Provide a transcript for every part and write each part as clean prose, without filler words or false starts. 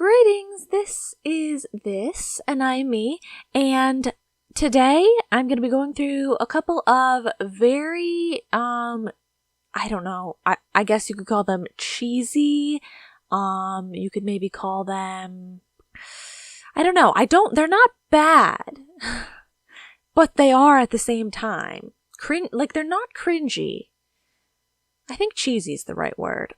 Greetings, and I'm me, and today I'm going to be going through a couple of very, I don't know, I guess you could call them cheesy, you could maybe call them, I don't know, they're not bad, but they are at the same time. They're not cringy. I think cheesy is the right word.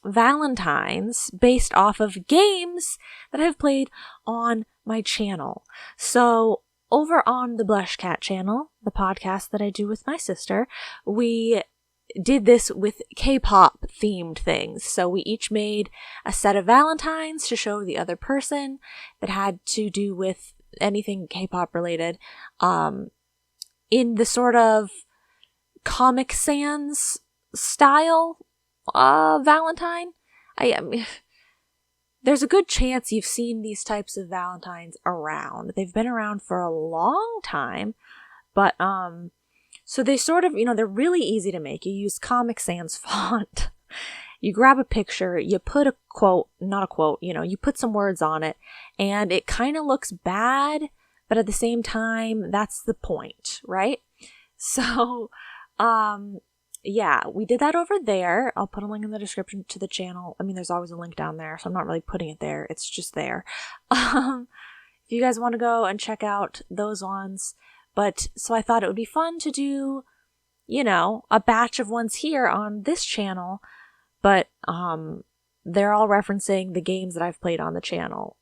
Valentines based off of games that I've played on my channel. So over on the Blush Cat channel, the podcast that I do with my sister, we did this with K-pop themed things. So we each made a set of Valentines to show the other person that had to do with anything K-pop related, in the sort of Comic Sans style Valentine. There's a good chance you've seen these types of Valentines around. They've been around for a long time, but so they sort of, they're really easy to make. You use Comic Sans font. You grab a picture, you put a quote, not a quote, you put some words on it, and it kind of looks bad, but at the same time, that's the point, right? So, yeah, we did that over there. I'll put a link in the description to the channel. I mean, there's always a link down there, so I'm not really putting it there. It's just there. If you guys want to go and check out those ones. So I thought it would be fun to do, a batch of ones here on this channel, but they're all referencing the games that I've played on the channel.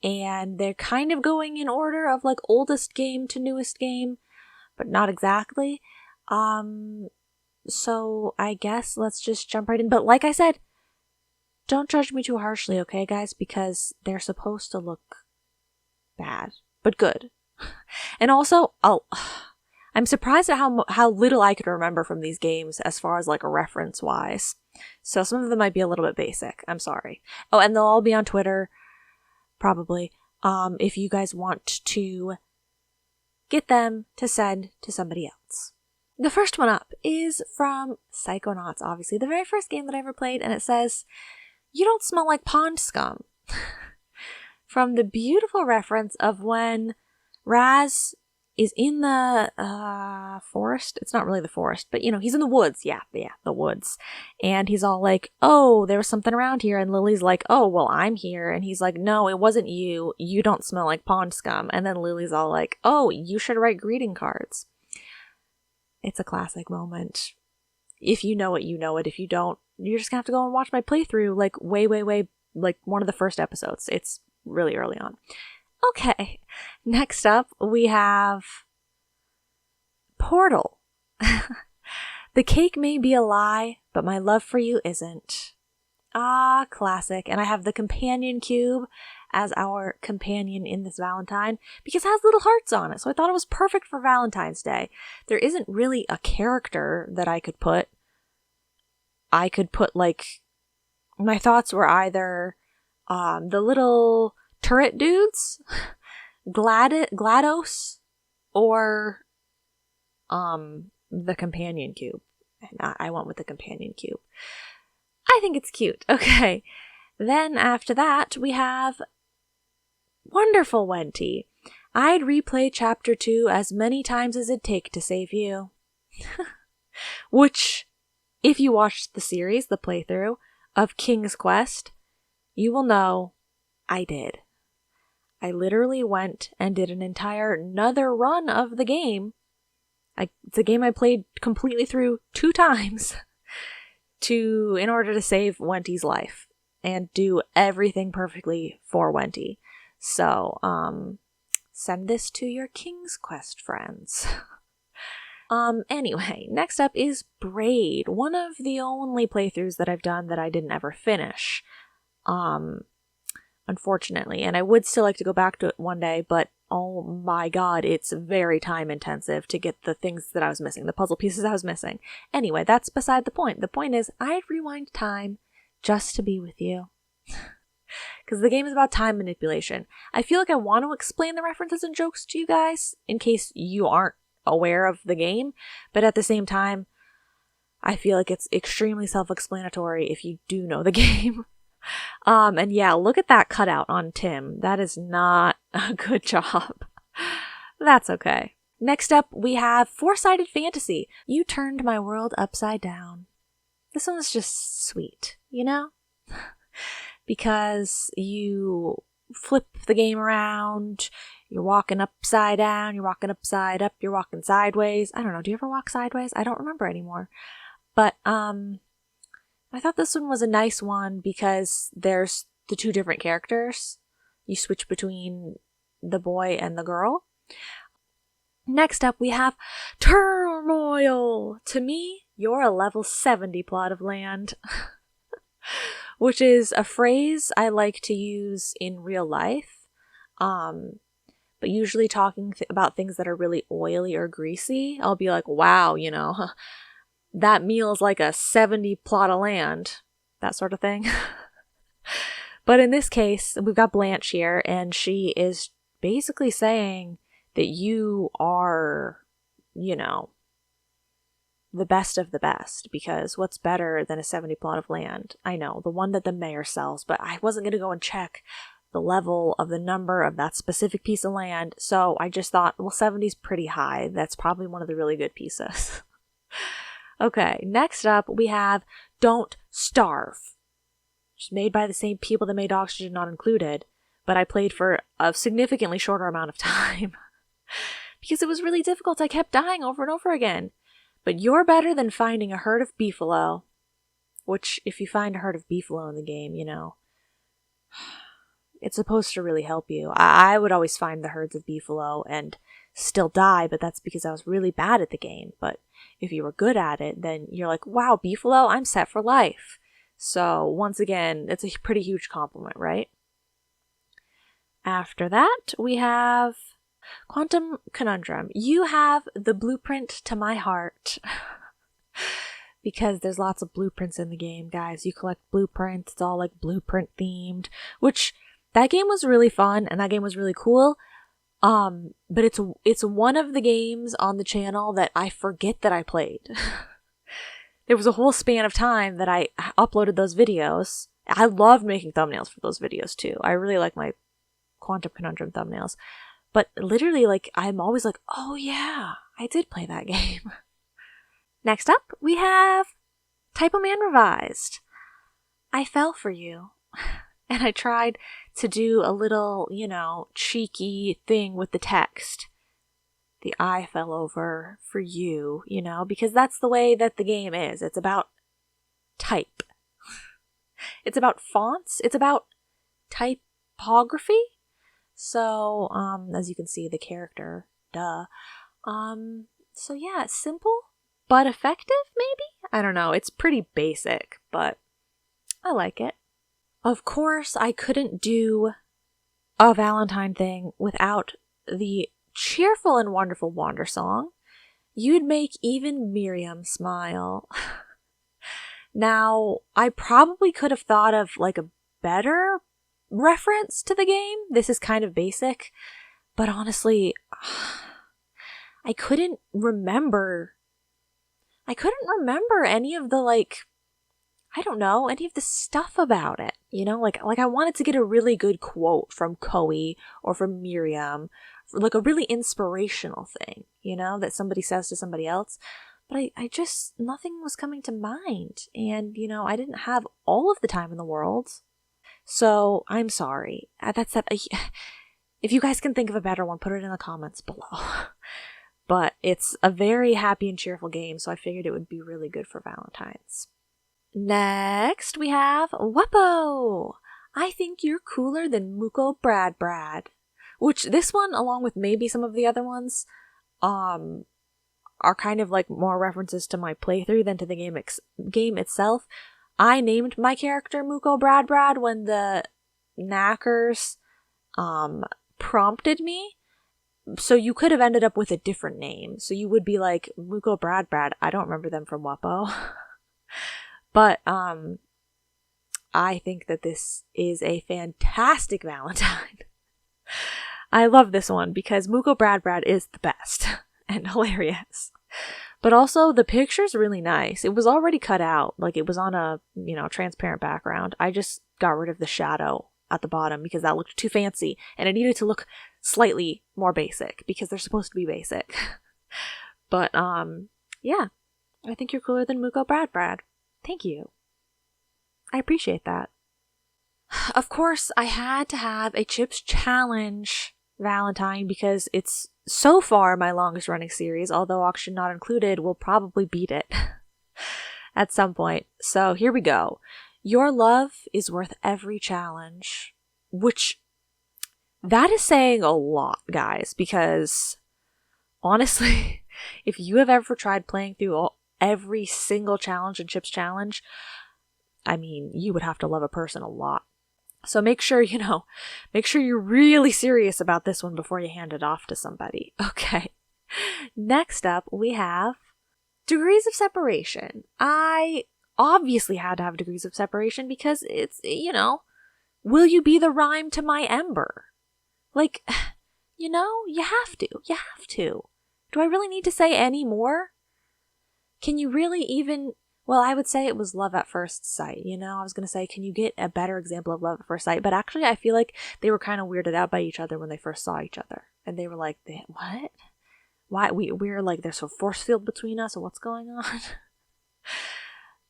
And they're kind of going in order of like oldest game to newest game, but not exactly. So I guess let's just jump right in. But like I said, don't judge me too harshly, okay, guys? Because they're supposed to look bad, but good. And also, I'm surprised at how little I could remember from these games as far as like a reference wise. So some of them might be a little bit basic. I'm sorry. Oh, and they'll all be on Twitter, probably. If you guys want to get them to send to somebody else. The first one up is from Psychonauts, obviously, the very first game that I ever played, and it says, "You don't smell like pond scum." From the beautiful reference of when Raz is in the forest. It's not really the forest, but he's in the woods. Yeah, the woods. And he's all like, "Oh, there was something around here." And Lily's like, "Oh, well, I'm here." And he's like, "No, it wasn't you. You don't smell like pond scum." And then Lily's all like, "Oh, you should write greeting cards." It's a classic moment. If you know it, you know it. If you don't, you're just gonna have to go and watch my playthrough, like way, like one of the first episodes. It's really early on. Okay, next up we have Portal. "The cake may be a lie, but my love for you isn't." Ah, classic. And I have the companion cube as our companion in this Valentine because it has little hearts on it. So I thought it was perfect for Valentine's Day. There isn't really a character that I could put. I could put my thoughts were either the little turret dudes, GLaDOS, or the companion cube. And I went with the companion cube. I think it's cute. Okay. Then after that, we have wonderful Wenty. "I'd replay chapter 2 as many times as it'd take to save you." Which, if you watched the series, the playthrough of King's Quest, you will know I did. I literally went and did an entire another run of the game. It's a game I played completely through 2 times in order to save Wenty's life and do everything perfectly for Wenty. So, send this to your King's Quest friends. Anyway, next up is Braid, one of the only playthroughs that I've done that I didn't ever finish. Unfortunately, and I would still like to go back to it one day, but oh my god, it's very time intensive to get the things that I was missing, the puzzle pieces I was missing. Anyway, that's beside the point. The point is, I'd rewind time just to be with you. Because the game is about time manipulation. I feel like I want to explain the references and jokes to you guys, in case you aren't aware of the game, but at the same time, I feel like it's extremely self-explanatory if you do know the game. And yeah, look at that cutout on Tim. That is not a good job. That's okay. Next up, we have Four-Sided Fantasy. You turned my world upside down. This one was just sweet, you know? Because you flip the game around, you're walking upside down, you're walking upside up, you're walking sideways. I don't know, do you ever walk sideways? I don't remember anymore. But I thought this one was a nice one because there's the two different characters. You switch between the boy and the girl. Next up, we have Turmoil. To me, you're a level 70 plot of land. Which is a phrase I like to use in real life. But usually talking about things that are really oily or greasy, I'll be like, wow, you know, that meal is like a 70 plot of land. That sort of thing. But in this case, we've got Blanche here, and she is basically saying that you are, you know, the best of the best, because what's better than a 70 plot of land? I know, the one that the mayor sells, but I wasn't going to go and check the level of the number of that specific piece of land, so I just thought, well, 70 is pretty high. That's probably one of the really good pieces. Okay, next up, we have Don't Starve. It's made by the same people that made Oxygen Not Included, but I played for a significantly shorter amount of time. Because it was really difficult. I kept dying over and over again. But you're better than finding a herd of beefalo. Which, if you find a herd of beefalo in the game, you know, it's supposed to really help you. I would always find the herds of beefalo and still die, but that's because I was really bad at the game. But if you were good at it, then you're like, wow, beefalo, I'm set for life. So, once again, it's a pretty huge compliment, right? After that, we have Conundrum. You have the blueprint to my heart. Because there's lots of blueprints in the game, guys. You collect blueprints. It's all like blueprint themed. Which, that game was really fun and that game was really cool. But it's one of the games on the channel that I forget that I played. There was a whole span of time that I uploaded those videos. I love making thumbnails for those videos too. I really like my Quantum Conundrum thumbnails. But literally, like, I'm always like, oh yeah, I did play that game. Next up, we have Typo Man Revised. I fell for you. And I tried to do a little, you know, cheeky thing with the text. The I fell over for you, you know, because that's the way that the game is. It's about type. It's about fonts. It's about typography. So, as you can see, the character, duh. So yeah, simple, but effective, maybe? I don't know, it's pretty basic, but I like it. Of course, I couldn't do a Valentine thing without the cheerful and wonderful Wander song. You'd make even Miriam smile. Now, I probably could have thought of, like, a better reference to the game. This is kind of basic, but honestly, I couldn't remember any of the, like, I don't know, any of the stuff about it, you know, like I wanted to get a really good quote from Koei or from Miriam, like a really inspirational thing, you know, that somebody says to somebody else, but I just, nothing was coming to mind, and, you know, I didn't have all of the time in the world. So, I'm sorry. That's that. If you guys can think of a better one, put it in the comments below. But it's a very happy and cheerful game, so I figured it would be really good for Valentine's. Next, we have Weppo. I think you're cooler than Muko Brad. Which, this one, along with maybe some of the other ones, are kind of like more references to my playthrough than to the game itself. I named my character Muko Brad when the knackers prompted me. So you could have ended up with a different name. So you would be like, Muko Brad. I don't remember them from Weppo. But I think that this is a fantastic Valentine. I love this one because Muko Brad is the best and hilarious. But also, the picture's really nice. It was already cut out. Like, it was on a, you know, transparent background. I just got rid of the shadow at the bottom because that looked too fancy, and it needed to look slightly more basic because they're supposed to be basic. But yeah, I think you're cooler than Muko Brad. Thank you. I appreciate that. Of course, I had to have a Chips Challenge Valentine because it's so far my longest running series, although auction not included will probably beat it at some point. So here we go. Your love is worth every challenge, which that is saying a lot, guys, because honestly, if you have ever tried playing through every single challenge in Chips Challenge, I mean, you would have to love a person a lot. So make sure you're really serious about this one before you hand it off to somebody. Okay. Next up, we have degrees of separation. I obviously had to have degrees of separation because it's, will you be the rhyme to my ember? Like, you have to. You have to. Do I really need to say any more? Can you really even... Well, I would say it was love at first sight, I was going to say, can you get a better example of love at first sight? But actually, I feel like they were kind of weirded out by each other when they first saw each other. And they were like, what? Why? We're like, there's a force field between us, or what's going on?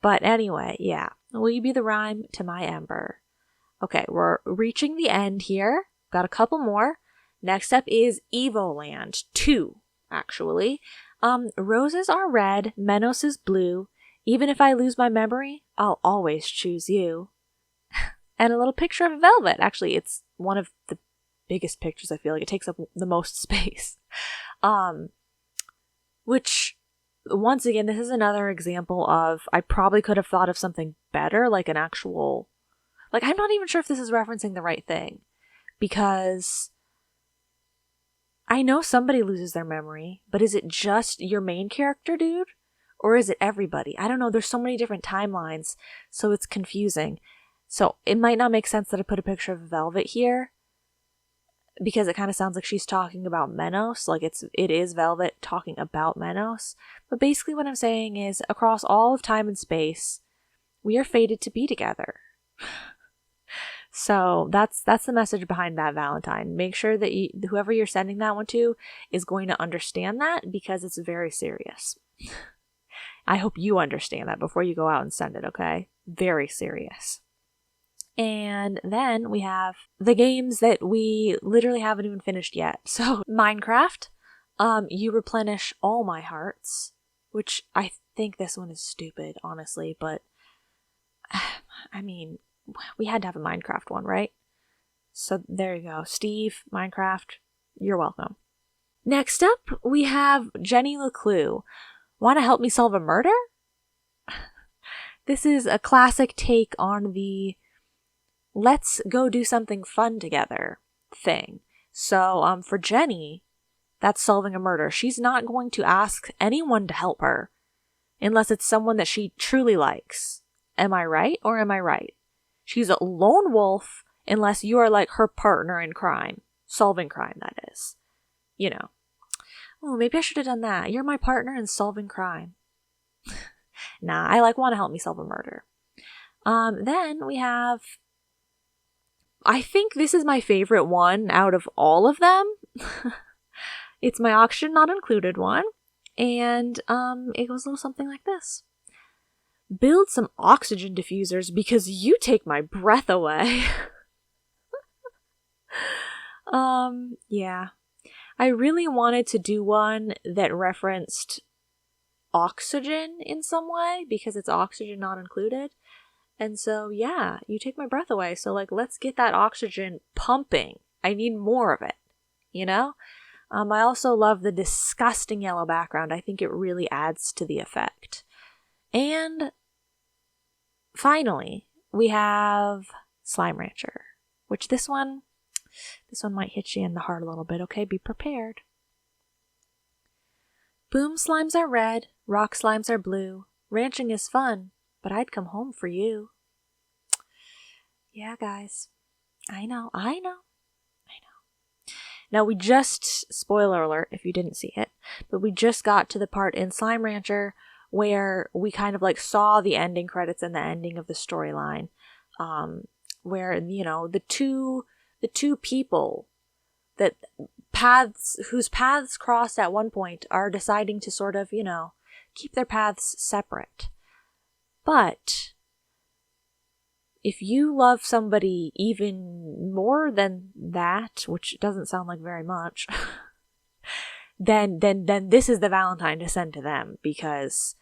But anyway, yeah. Will you be the rhyme to my ember? Okay, we're reaching the end here. Got a couple more. Next up is Evoland 2, actually. Roses are red, Menos is blue. Even if I lose my memory, I'll always choose you. And a little picture of Velvet. Actually, it's one of the biggest pictures, I feel like. It takes up the most space. Which, once again, this is another example of, I probably could have thought of something better, like an actual... Like, I'm not even sure if this is referencing the right thing. Because I know somebody loses their memory, but is it just your main character, dude? Or is it everybody? I don't know. There's so many different timelines, so it's confusing. So it might not make sense that I put a picture of Velvet here, because it kind of sounds like she's talking about Menos. Like it is Velvet talking about Menos. But basically what I'm saying is, across all of time and space, we are fated to be together. So that's the message behind that Valentine. Make sure that whoever you're sending that one to is going to understand that, because it's very serious. I hope you understand that before you go out and send it, okay? Very serious. And then we have the games that we literally haven't even finished yet. So, Minecraft, you replenish all my hearts, which I think this one is stupid, honestly, but I mean, we had to have a Minecraft one, right? So there you go. Steve, Minecraft, you're welcome. Next up, we have Jenny LeClue. Want to help me solve a murder? This is a classic take on the let's go do something fun together thing. So for Jenny, that's solving a murder. She's not going to ask anyone to help her unless it's someone that she truly likes. Am I right or am I right? She's a lone wolf unless you are like her partner in crime. Solving crime, that is. Oh, maybe I should have done that. You're my partner in solving crime. Nah, I want to help me solve a murder. Then we have... I think this is my favorite one out of all of them. It's my auction not included one. And it goes a little something like this. Build some oxygen diffusers because you take my breath away. Yeah. I really wanted to do one that referenced oxygen in some way because it's oxygen not included. And so, yeah, you take my breath away. So, let's get that oxygen pumping. I need more of it, I also love the disgusting yellow background. I think it really adds to the effect. And finally, we have Slime Rancher, which this one might hit you in the heart a little bit, okay? Be prepared. Boom slimes are red, rock slimes are blue. Ranching is fun, but I'd come home for you. Yeah, guys. I know. Now, we just, spoiler alert if you didn't see it, but we just got to the part in Slime Rancher where we kind of saw the ending credits and the ending of the storyline. where, you know, the two people that whose paths crossed at one point are deciding to sort of, you know, keep their paths separate. But if you love somebody even more than that, which doesn't sound like very much, then this is the Valentine to send to them, because,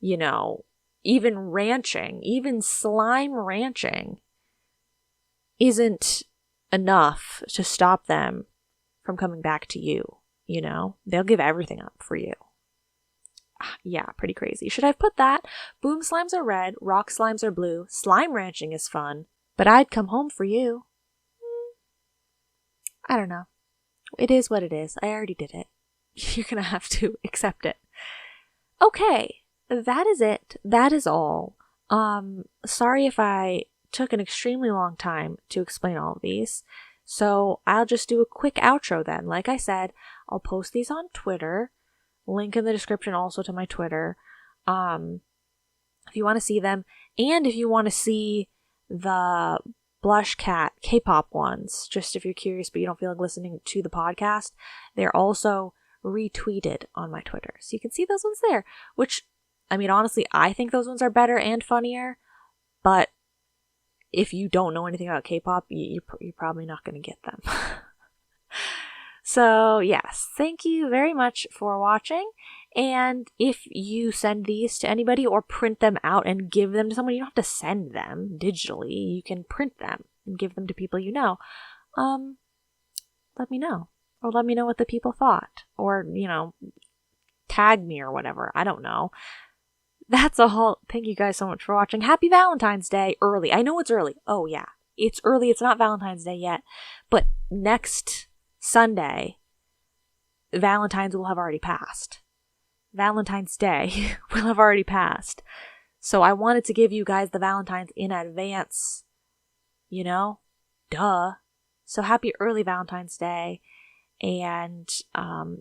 you know, even slime ranching isn't enough to stop them from coming back to you, you know? They'll give everything up for you. Yeah, pretty crazy. Should I have put that? Boom slimes are red, rock slimes are blue, slime ranching is fun, but I'd come home for you. I don't know. It is what it is. I already did it. You're gonna have to accept it. Okay, that is it. That is all. Sorry if I took an extremely long time to explain all of these. So I'll just do a quick outro then. Like I said, I'll post these on Twitter. Link in the description also to my Twitter. If you want to see them, and if you want to see the Blush Cat K-pop ones, just if you're curious but you don't feel like listening to the podcast, they're also retweeted on my Twitter. So you can see those ones there, which, I mean, honestly, I think those ones are better and funnier, but if you don't know anything about K-pop, you're probably not going to get them. So, yes, thank you very much for watching. And if you send these to anybody or print them out and give them to someone, you don't have to send them digitally. You can print them and give them to people you know. Let me know. Or let me know what the people thought. Or, you know, tag me or whatever. I don't know. That's all. Thank you guys so much for watching. Happy Valentine's Day early. I know it's early. Oh, yeah. It's early. It's not Valentine's Day yet. But next Sunday, Valentine's will have already passed. Valentine's Day will have already passed. So I wanted to give you guys the Valentines in advance. You know? Duh. So happy early Valentine's Day. And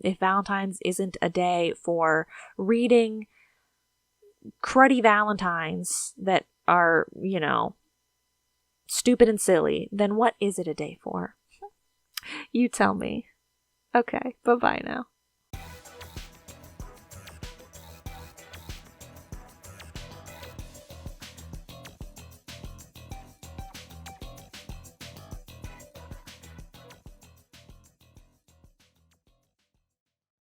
if Valentine's isn't a day for reading cruddy Valentines that are, you know, stupid and silly, then what is it a day for? You tell me. Okay, bye-bye now.